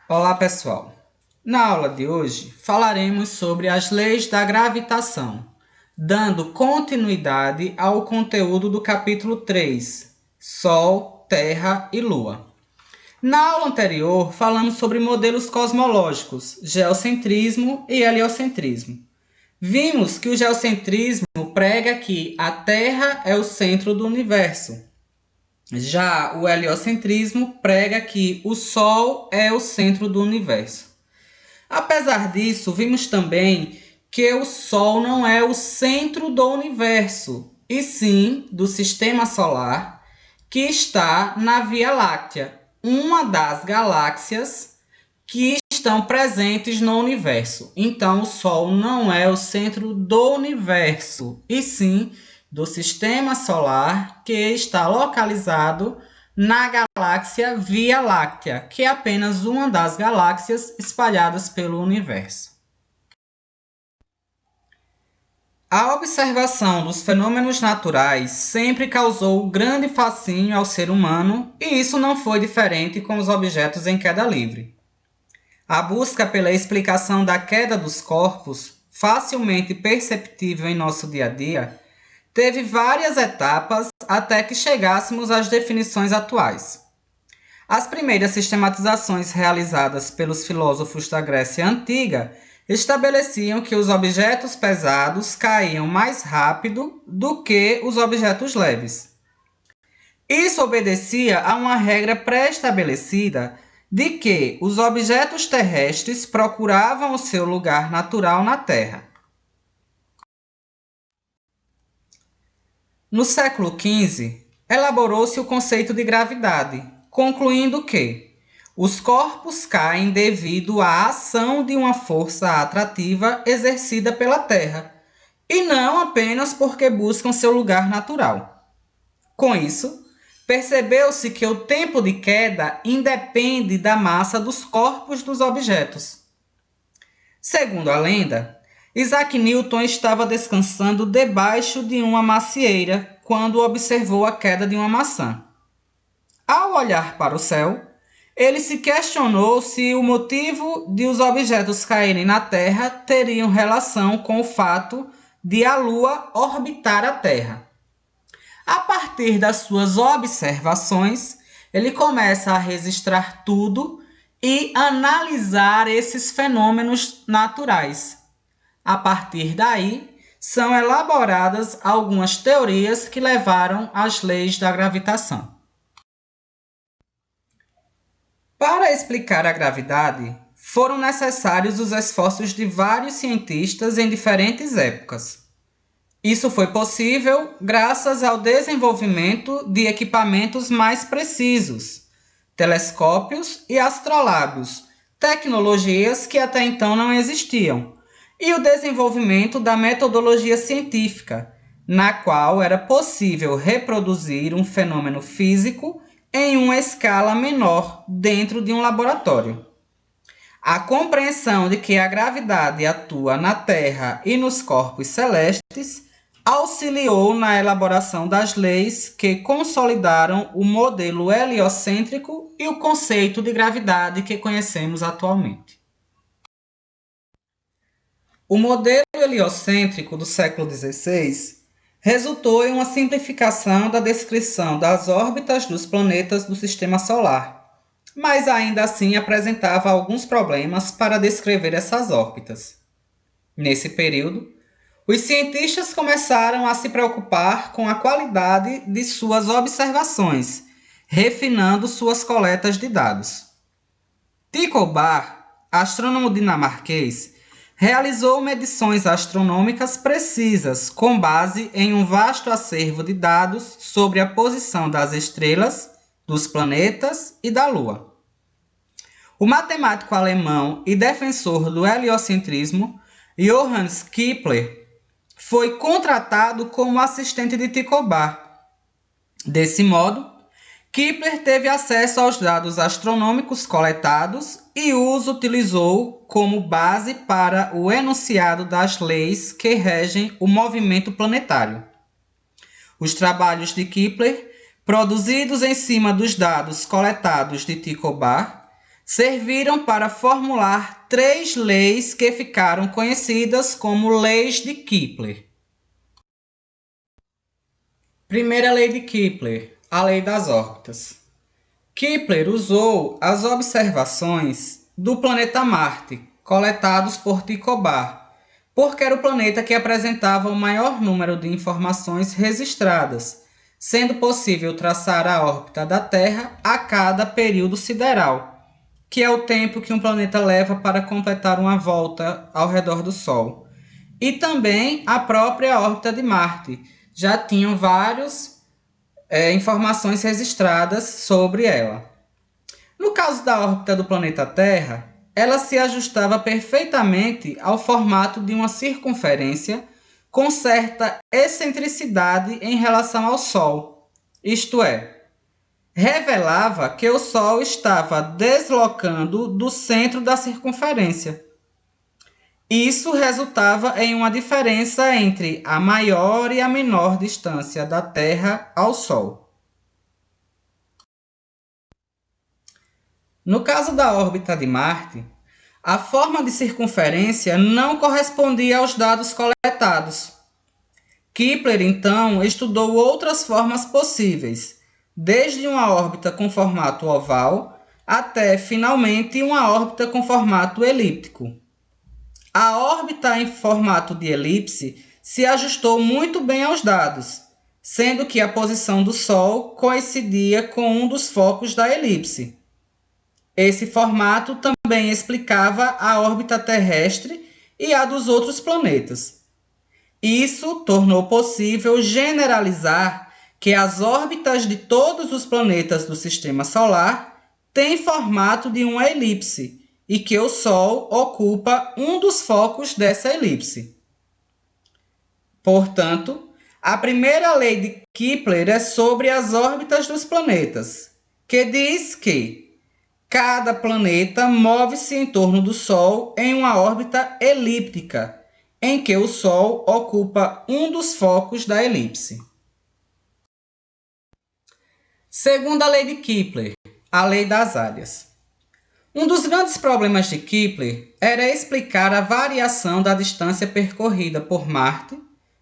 Olá, pessoal! Na aula de hoje falaremos sobre as leis da gravitação, dando continuidade ao conteúdo do capítulo 3, Sol, Terra e Lua. Na aula anterior falamos sobre modelos cosmológicos, geocentrismo e heliocentrismo. Vimos que o geocentrismo prega que a Terra é o centro do universo. Já o heliocentrismo prega que o Sol é o centro do universo. Apesar disso, vimos também que o Sol não é o centro do universo, e sim do sistema solar, que está na Via Láctea, uma das galáxias que estão presentes no universo. Então, o Sol não é o centro do universo, e sim do sistema solar, que está localizado na galáxia Via Láctea, que é apenas uma das galáxias espalhadas pelo universo. A observação dos fenômenos naturais sempre causou grande fascínio ao ser humano, e isso não foi diferente com os objetos em queda livre. A busca pela explicação da queda dos corpos, facilmente perceptível em nosso dia a dia, teve várias etapas até que chegássemos às definições atuais. As primeiras sistematizações realizadas pelos filósofos da Grécia Antiga estabeleciam que os objetos pesados caíam mais rápido do que os objetos leves. Isso obedecia a uma regra pré-estabelecida de que os objetos terrestres procuravam o seu lugar natural na Terra. No século XV, elaborou-se o conceito de gravidade, concluindo que os corpos caem devido à ação de uma força atrativa exercida pela Terra, e não apenas porque buscam seu lugar natural. Com isso, percebeu-se que o tempo de queda independe da massa dos corpos dos objetos. Segundo a lenda, Isaac Newton estava descansando debaixo de uma macieira quando observou a queda de uma maçã. Ao olhar para o céu, ele se questionou se o motivo de os objetos caírem na Terra teriam relação com o fato de a Lua orbitar a Terra. A partir das suas observações, ele começa a registrar tudo e analisar esses fenômenos naturais. A partir daí, são elaboradas algumas teorias que levaram às leis da gravitação. Para explicar a gravidade, foram necessários os esforços de vários cientistas em diferentes épocas. Isso foi possível graças ao desenvolvimento de equipamentos mais precisos, telescópios e astrolábios, tecnologias que até então não existiam, e o desenvolvimento da metodologia científica, na qual era possível reproduzir um fenômeno físico em uma escala menor dentro de um laboratório. A compreensão de que a gravidade atua na Terra e nos corpos celestes auxiliou na elaboração das leis que consolidaram o modelo heliocêntrico e o conceito de gravidade que conhecemos atualmente. O modelo heliocêntrico do século XVI resultou em uma simplificação da descrição das órbitas dos planetas do Sistema Solar, mas ainda assim apresentava alguns problemas para descrever essas órbitas. Nesse período, os cientistas começaram a se preocupar com a qualidade de suas observações, refinando suas coletas de dados. Tycho Brahe, astrônomo dinamarquês, realizou medições astronômicas precisas com base em um vasto acervo de dados sobre a posição das estrelas, dos planetas e da Lua. O matemático alemão e defensor do heliocentrismo, Johannes Kepler, foi contratado como assistente de Tycho Brahe. Desse modo, Kepler teve acesso aos dados astronômicos coletados e os utilizou como base para o enunciado das leis que regem o movimento planetário. Os trabalhos de Kepler, produzidos em cima dos dados coletados de Tycho Brahe, serviram para formular 3 leis que ficaram conhecidas como leis de Kepler. Primeira lei de Kepler, a lei das órbitas. Kepler usou as observações do planeta Marte, coletados por Tycho Brahe, porque era o planeta que apresentava o maior número de informações registradas, sendo possível traçar a órbita da Terra a cada período sideral, que é o tempo que um planeta leva para completar uma volta ao redor do Sol. E também a própria órbita de Marte. Já tinham várias informações registradas sobre ela. No caso da órbita do planeta Terra, ela se ajustava perfeitamente ao formato de uma circunferência com certa excentricidade em relação ao Sol, isto é, revelava que o Sol estava deslocando do centro da circunferência. Isso resultava em uma diferença entre a maior e a menor distância da Terra ao Sol. No caso da órbita de Marte, a forma de circunferência não correspondia aos dados coletados. Kepler, então, estudou outras formas possíveis, desde uma órbita com formato oval até, finalmente, uma órbita com formato elíptico. A órbita em formato de elipse se ajustou muito bem aos dados, sendo que a posição do Sol coincidia com um dos focos da elipse. Esse formato também explicava a órbita terrestre e a dos outros planetas. Isso tornou possível generalizar que as órbitas de todos os planetas do Sistema Solar têm formato de uma elipse e que o Sol ocupa um dos focos dessa elipse. Portanto, a primeira lei de Kepler é sobre as órbitas dos planetas, que diz que cada planeta move-se em torno do Sol em uma órbita elíptica, em que o Sol ocupa um dos focos da elipse. Segunda lei de Kepler, a lei das áreas. Um dos grandes problemas de Kepler era explicar a variação da distância percorrida por Marte,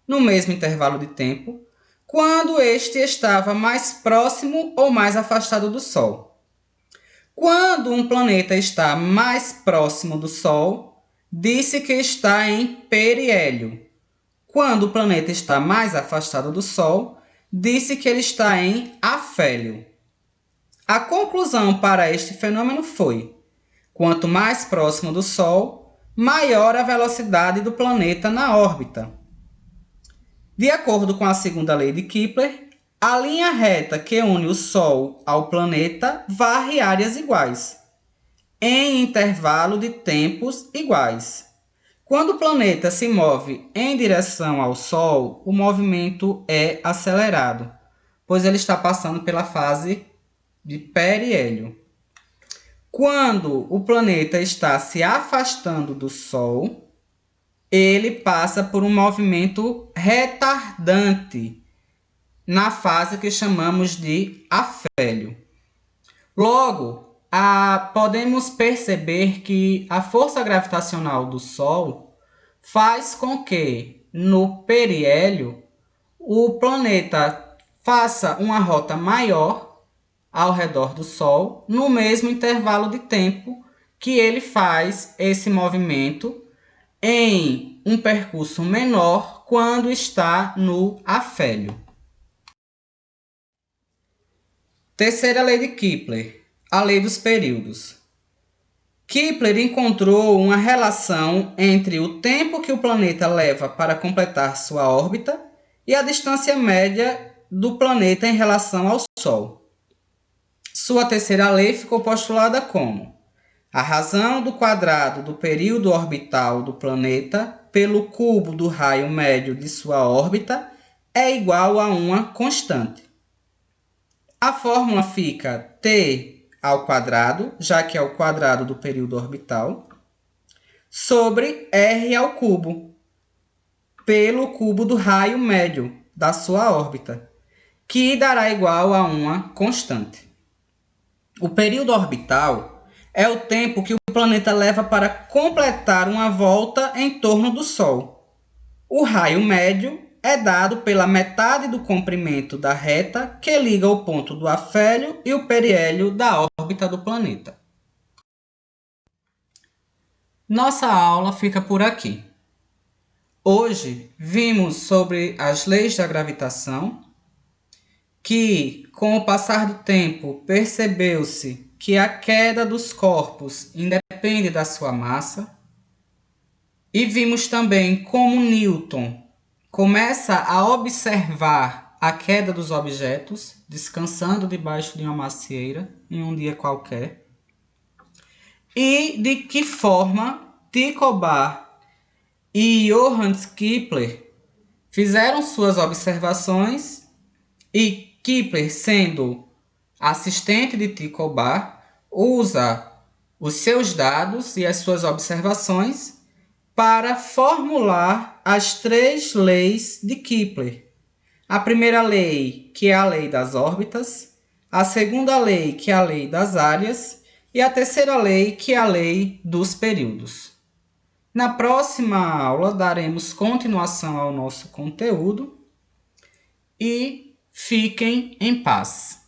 no mesmo intervalo de tempo, quando este estava mais próximo ou mais afastado do Sol. Quando um planeta está mais próximo do Sol, disse que está em periélio. Quando o planeta está mais afastado do Sol, disse que ele está em afélio. A conclusão para este fenômeno foi: quanto mais próximo do Sol, maior a velocidade do planeta na órbita. De acordo com a segunda lei de Kepler, a linha reta que une o Sol ao planeta varre áreas iguais, em intervalo de tempos iguais. Quando o planeta se move em direção ao Sol, o movimento é acelerado, pois ele está passando pela fase de periélio. Quando o planeta está se afastando do Sol, ele passa por um movimento retardante, na fase que chamamos de afélio. Logo, podemos perceber que a força gravitacional do Sol faz com que, no periélio, o planeta faça uma rota maior ao redor do Sol, no mesmo intervalo de tempo que ele faz esse movimento em um percurso menor quando está no afélio. Terceira lei de Kepler, a lei dos períodos. Kepler encontrou uma relação entre o tempo que o planeta leva para completar sua órbita e a distância média do planeta em relação ao Sol. Sua terceira lei ficou postulada como: a razão do quadrado do período orbital do planeta pelo cubo do raio médio de sua órbita é igual a uma constante. A fórmula fica T ao quadrado, já que é o quadrado do período orbital, sobre R ao cubo, pelo cubo do raio médio da sua órbita, que dará igual a uma constante. O período orbital é o tempo que o planeta leva para completar uma volta em torno do Sol. O raio médio é dado pela metade do comprimento da reta que liga o ponto do afélio e o periélio da órbita do planeta. Nossa aula fica por aqui. Hoje vimos sobre as leis da gravitação, que, com o passar do tempo, percebeu-se que a queda dos corpos independe da sua massa. E vimos também como Newton começa a observar a queda dos objetos, descansando debaixo de uma macieira em um dia qualquer. E de que forma Tycho Brahe e Johann Kepler fizeram suas observações e Kepler, sendo assistente de Tycho Brahe, usa os seus dados e as suas observações para formular as 3 leis de Kepler. A primeira lei, que é a lei das órbitas, a segunda lei, que é a lei das áreas, e a terceira lei, que é a lei dos períodos. Na próxima aula, daremos continuação ao nosso conteúdo e fiquem em paz.